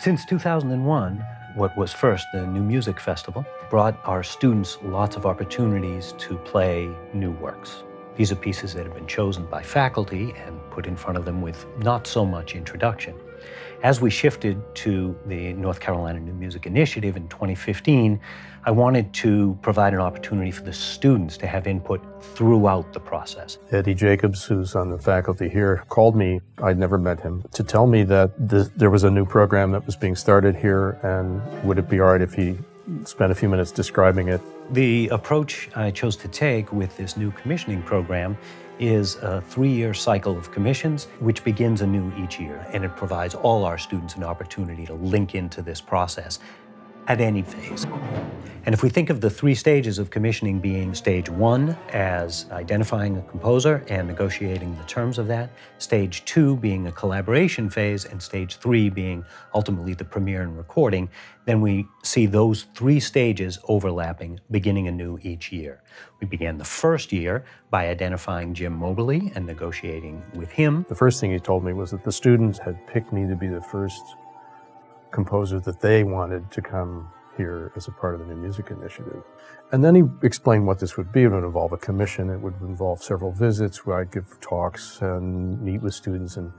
Since 2001, what was first the NewMusic Festival brought our students lots of opportunities to play new works. These are pieces that have been chosen by faculty and put in front of them with not so much introduction. As we shifted to the North Carolina New Music Initiative in 2015, I wanted to provide an opportunity for the students to have input throughout the process. Eddie Jacobs, who's on the faculty here, called me, I'd never met him, to tell me that there was a new program that was being started here, and would it be all right if he spent a few minutes describing it. The approach I chose to take with this new commissioning program is a 3-year cycle of commissions, which begins anew each year, and it provides all our students an opportunity to link into this process at any phase. And if we think of the 3 stages of commissioning being stage 1 as identifying a composer and negotiating the terms of that, stage 2 being a collaboration phase, and stage 3 being ultimately the premiere and recording, then we see those 3 stages overlapping, beginning anew each year. We began the first year by identifying Jim Moberly and negotiating with him. The first thing he told me was that the students had picked me to be the first composer that they wanted to come here as a part of the New Music Initiative. And then he explained what this would be. It would involve a commission. It would involve several visits where I'd give talks and meet with students in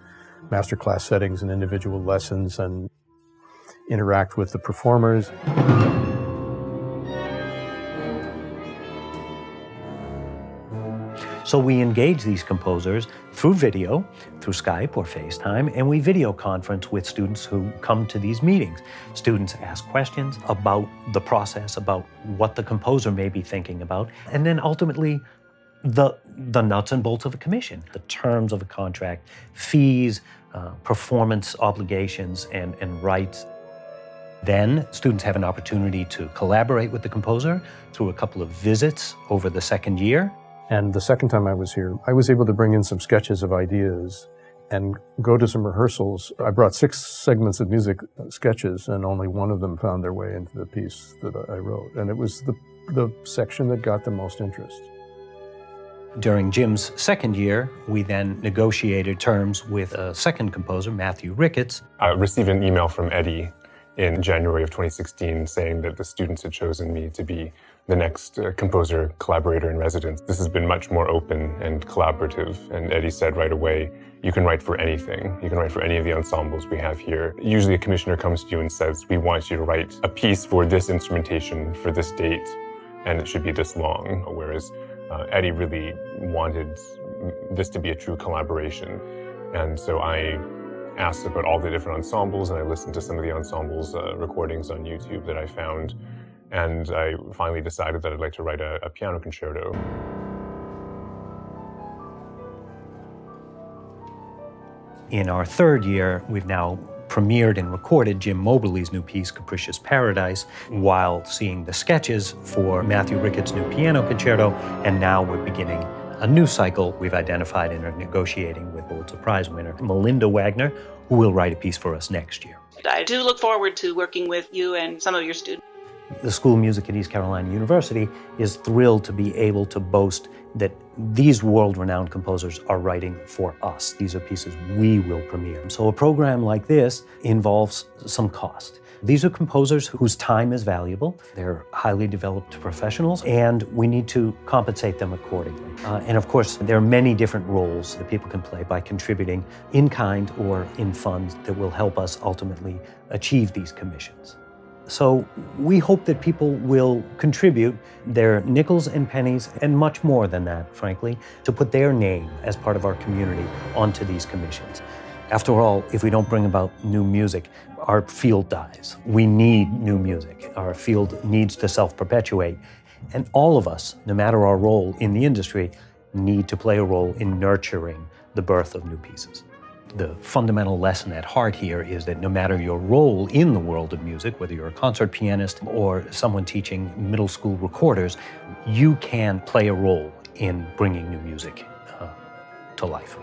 masterclass settings and individual lessons and interact with the performers. So we engage these composers through video, through Skype or FaceTime, and we video conference with students who come to these meetings. Students ask questions about the process, about what the composer may be thinking about, and then ultimately the nuts and bolts of a commission, the terms of a contract, fees, performance obligations, and rights. Then students have an opportunity to collaborate with the composer through a couple of visits over the second year. And the second time I was here, I was able to bring in some sketches of ideas and go to some rehearsals. I brought 6 segments of music sketches, and only one of them found their way into the piece that I wrote. And it was the section that got the most interest. During Jim's second year, we then negotiated terms with a second composer, Matthew Ricketts. I received an email from Eddie in January of 2016 saying that the students had chosen me to be the next composer collaborator in residence. This has been much more open and collaborative, and Eddie said right away, you can write for anything. You can write for any of the ensembles we have here. Usually a commissioner comes to you and says, we want you to write a piece for this instrumentation for this date, and it should be this long, whereas Eddie really wanted this to be a true collaboration. And so I asked about all the different ensembles, and I listened to some of the ensembles' recordings on YouTube that I found. And I finally decided that I'd like to write a piano concerto. In our third year, we've now premiered and recorded Jim Moberly's new piece, Capricious Paradise, while seeing the sketches for Matthew Ricketts' new piano concerto, and now we're beginning a new cycle we've identified and are negotiating with Pulitzer Prize winner Melinda Wagner, who will write a piece for us next year. I do look forward to working with you and some of your students. The School of Music at East Carolina University is thrilled to be able to boast that these world-renowned composers are writing for us. These are pieces we will premiere. So a program like this involves some cost. These are composers whose time is valuable. They're highly developed professionals, and we need to compensate them accordingly. And of course, there are many different roles that people can play by contributing in kind or in funds that will help us ultimately achieve these commissions. So we hope that people will contribute their nickels and pennies, and much more than that, frankly, to put their name as part of our community onto these commissions. After all, if we don't bring about new music, our field dies. We need new music. Our field needs to self-perpetuate. And all of us, no matter our role in the industry, need to play a role in nurturing the birth of new pieces. The fundamental lesson at heart here is that no matter your role in the world of music, whether you're a concert pianist or someone teaching middle school recorders, you can play a role in bringing new music to life.